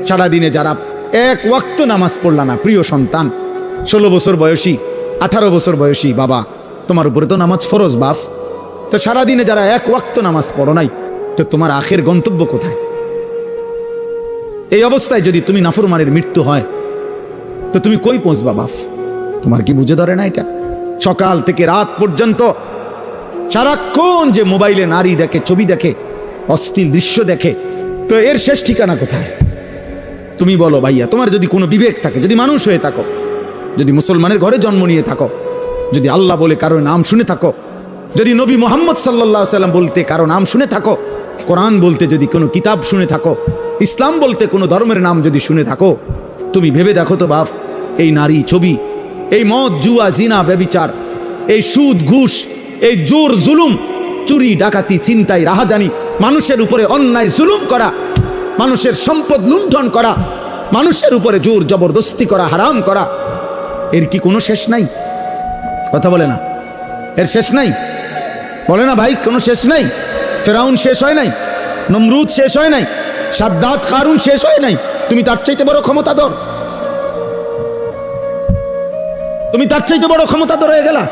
সারাদিনে যারা এক ওয়াক্ত নামাজ পড়লা না, প্রিয় সন্তান, 16 বছর বয়সী, 18 বছর বয়সী বাবা, তোমার উপরে তো নামাজ ফরজ বাপ। তো সারাদিনে যারা এক ওয়াক্ত নামাজ পড়ো নাই, তো তোমার আখের গন্তব্য কোথায়? এই অবস্থায় যদি তুমি নাফরমানের মৃত্যু হয়, তো তুমি কই পৌঁছবা বাপ? তোমার কি বুঝে ধরে না এটা? সকাল থেকে রাত পর্যন্ত সারাক্ষণ যে মোবাইলে নারী দেখে, ছবি দেখে, অশ্লীল দৃশ্য দেখে, তো এর শেষ ঠিকানা কোথায়? তুমি বলো ভাইয়া, তোমার যদি কোনো বিবেক থাকে, যদি মানুষ হয়ে থাকো, যদি মুসলমানের ঘরে জন্ম নিয়ে থাকো, যদি আল্লাহ বলে কারো নাম শুনে থাকো, যদি নবী মুহাম্মদ সাল্লাল্লাহু আলাইহি সাল্লাম বলতে কারো নাম শুনে থাকো, কোরআন বলতে যদি কোনো কিতাব শুনে থাকো, ইসলাম বলতে কোনো ধর্মের নাম যদি শুনে থাকো, তুমি ভেবে দেখো তো বাপ, এই নারী, ছবি, এই মদ, জুয়া, জিনা, ব্যভিচার, এই সুদ, ঘুষ, এই জোর জুলুম, চুরি, ডাকাতি, ছিনতাই, রাহাজানি, মানুষের উপরে অন্যায় জুলুম করা, মানুষের সম্পদ লুণ্ঠন করা, মানুষের উপরে জোর জবরদস্তি করা, হারাম করা, এর কি কোনো শেষ নাই? কথা বলে না, এর শেষ নাই? বলে না ভাই, কোনো শেষ নাই? ফেরাউন শেষ হয় নাই, নমরুদ শেষ হয় নাই, সাদ্দাত, কারুন শেষ হয় নাই? তুমি তার চাইতে বড় ক্ষমতাধর? তুমি তার চাইতে বড় ক্ষমতাধর হয়ে গেলা?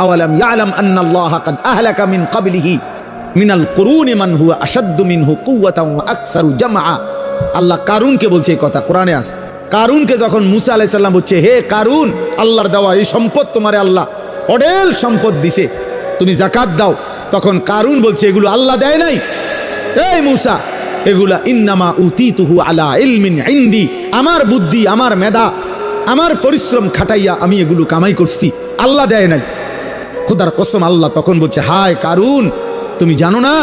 আওয়ালাম ইয়ালাম আন্নাল্লাহা কাদ আহলাকা মিন ক্বাবলিহি মিনাল কুরুনি মান হুয়া আশাদ্দু মিনহু কুওয়াতান ওয়া আকসারু জামআ। আল্লাহ কারুনকে বলছে এই কথা, কোরআনে আছে। কারুনকে যখন মুসা আলাইহিস সালাম বলছে, হে কারুন, আল্লাহর দেওয়া এই সম্পদ তোমারে আল্লাহ অঢেল সম্পদ দিছে, তুমি যাকাত দাও, তখন কারুন বলছে এগুলো আল্লাহ দেয় নাই, এই মুসা, এগুলা ইন্নামা উতিতুহু আলা ইলমিন ইনদি, আমার বুদ্ধি, আমার মেধা, আমার পরিশ্রম খাটাইয়া আমি এগুলো কামাই করছি, আল্লাহ দেয় নাই। খোদার কসম, আল্লাহ তখন বলছে, হায় কারুন, তুমি জানো না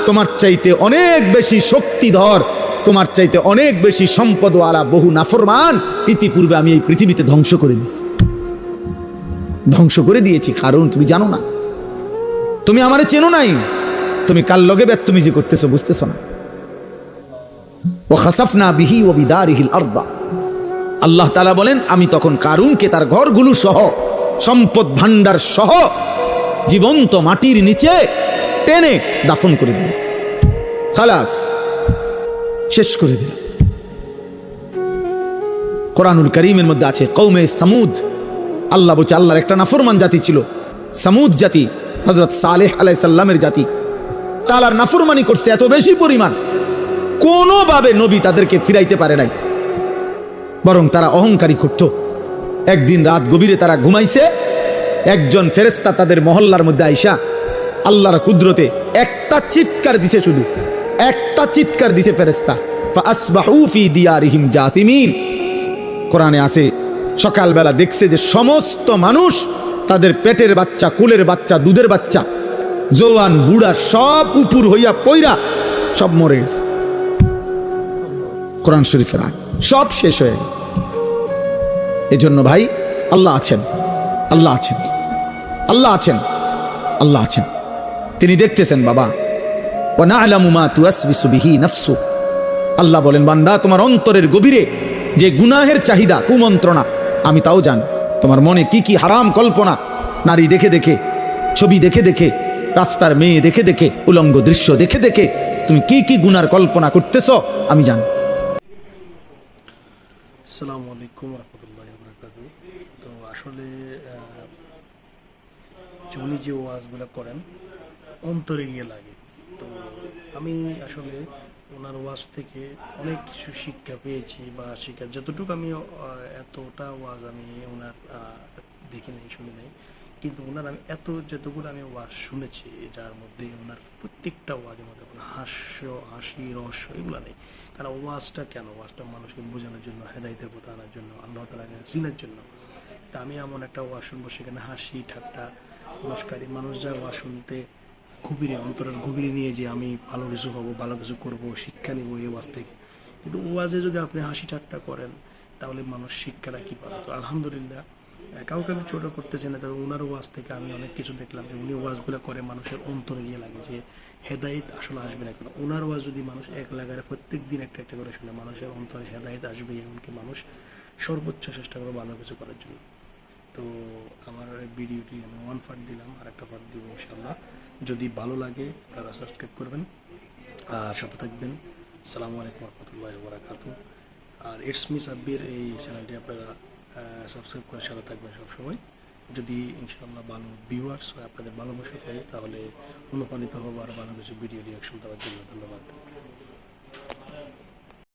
তোমার চাইতে অনেক বেশি শক্তিধর, তোমার চাইতে অনেক বেশি সম্পদওয়ালা বহু নাফরমান ইতিপূর্বে আমি এই পৃথিবীতে ধ্বংস করে দিয়েছি, ধ্বংস করে দিয়েছি। কারুন, তুমি জানো না, তুমি আমারে চেনো নাই, তুমি কার লগে বেত্তমিজি করতেছো, বুঝতেছো না? ওয়া খাসাফনা বিহি ওয়া বিদারিহিল আরদা। আল্লাহ তাআলা বলেন, আমি তখন কারুনকে তার ঘরগুলো সহ, সম্পদ ভান্ডার সহ জীবন্ত মাটির নিচে টেনে দাফন করে দিল, খালাস, শেষ করে দিল। কোরআনুল কারীমের মধ্যে আছে কওমে সামুদ। আল্লাহ বলছে, আল্লাহর একটা নাফরমান জাতি ছিল, সামুদ জাতি, হযরত সালেহ আলাইহিস সালামের জাতি। তাআলার নাফরমানি করছে এত বেশি পরিমাণ, কোনোভাবে নবী তাদেরকে ফিরাইতে পারে নাই, বরং তারা অহংকারী করত। একদিন রাত গভীরে তারা ঘুমাইছে, একজন ফেরেশতা তাদের মহল্লার মধ্যে আইসা আল্লাহর কুদরতে একটা চিৎকার দিছে, শুধু একটা চিৎকার দিছে ফেরেশতা, ফাসবাহু ফি দিয়ারিহিম জাসিমিন। কোরআনে আছে, সকালবেলা দেখছে যে সমস্ত মানুষ, তাদের পেটের বাচ্চা, কুলের বাচ্চা, দুধের বাচ্চা, জওয়ান, বুড়া, সব উপর হইয়া পইরা সব মরে গেছে। কোরআন শরীফের আয়াত, সব শেষ হয়ে গেছে। এজন্য ভাই, আল্লাহ আছেন, আল্লাহ আছেন, আল্লাহ আছেন, আল্লাহ আছেন, তিনি দেখতেছেন বাবা। ওয়া না'লামু মা তুওয়াসবিসু বিহি নাফসু। আল্লাহ বলেন, বান্দা, তোমার অন্তরের গভীরে যে গুনাহের চাহিদা, কুমন্ত্রণা, আমি তাও জানি। তোমার মনে কি কি হারাম কল্পনা, নারী দেখে দেখে, ছবি দেখে দেখে, রাস্তার মেয়ে দেখে দেখে, উলঙ্গ দৃশ্য দেখে দেখে তুমি কি কি গুনার কল্পনা করতেছ, আমি জানি। আসসালামু আলাইকুম রহমতুল্লাহি ওয়া বারাকাতুহু। তো আসলে উনি যে ওয়াজগুলো করেন অন্তরে গিয়ে লাগে। তো আমি আসলে ওনার ওয়াজ থেকে অনেক কিছু শিক্ষা পেয়েছি, বা শিক্ষা যতটুকু আমি, এতটা ওয়াজ আমি ওনার দেখি নাই, শুনি নাই, কিন্তু ওনার আমি যতগুলো আমি ওয়াজ শুনেছি, যার মধ্যে ওনার প্রত্যেকটা ওয়াজের মধ্যে কোনো হাসি, রহস্য এগুলো নেই। কারণ ওয়াজটা কেন? ওয়াজটা মানুষকে বোঝানোর জন্য, হেদায়েতের পথে আনার জন্য, আল্লাহ তাআলাকে চিনার জন্য। তা আমি এমন একটা ওয়াজ শুনবো, সেখানে হাসি, ঠাট্টা, নমস্কারী, মানুষ যায় ওয়াজ শুনতে গভীরে, অন্তরের গভীরে নিয়ে যে আমি ভালো কিছু হবো, ভালো কিছু করবো, শিক্ষা নিব এই ওয়াজ থেকে। কিন্তু ওয়াজে যদি আপনি হাসি ঠাট্টা করেন, তাহলে মানুষ শিক্ষাটা কী পাবে? তো আলহামদুলিল্লাহ, কাউকে আমি ছোটো করতেছি না, তবে ওনার ওয়াজ থেকে আমি অনেক কিছু দেখলাম যে উনি ওয়াজগুলো করে মানুষের অন্তরে গিয়ে লাগে যে হেদায়েত আসলে আসবে না কেন। ওনার ওয়াজ যদি মানুষ এক লাগায় প্রত্যেক দিন একটা একটা করে শুনে, মানুষের অন্তরে হেদায়েত আসবে, এমনকি মানুষ সর্বোচ্চ চেষ্টা করবে ভালো কিছু করার জন্য। তো আমার ভিডিওটি আমি 1 পার্ট দিলাম, আর একটা পার্ট দিব ইনশাআল্লাহ। যদি ভালো লাগে আপনারা সাবস্ক্রাইব করবেন আর সাথে থাকবেন। আসসালামু আলাইকুম রহমতুল্লাহি ওয়া বারাকাতুহু। আর ইটস মি সাব্বির এই চ্যানেলটি আপনারা সাবস্ক্রাইব করে সাথে থাকবেন সবসময়। যদি ইনশাআল্লাহ ভালো ভিউয়ার্স হয়, আপনাদের ভালোবাসা পাই, তাহলে অনুপ্রাণিত হবো আর ভালো কিছু ভিডিও রিয়াকশন দেওয়ার জন্য। ধন্যবাদ।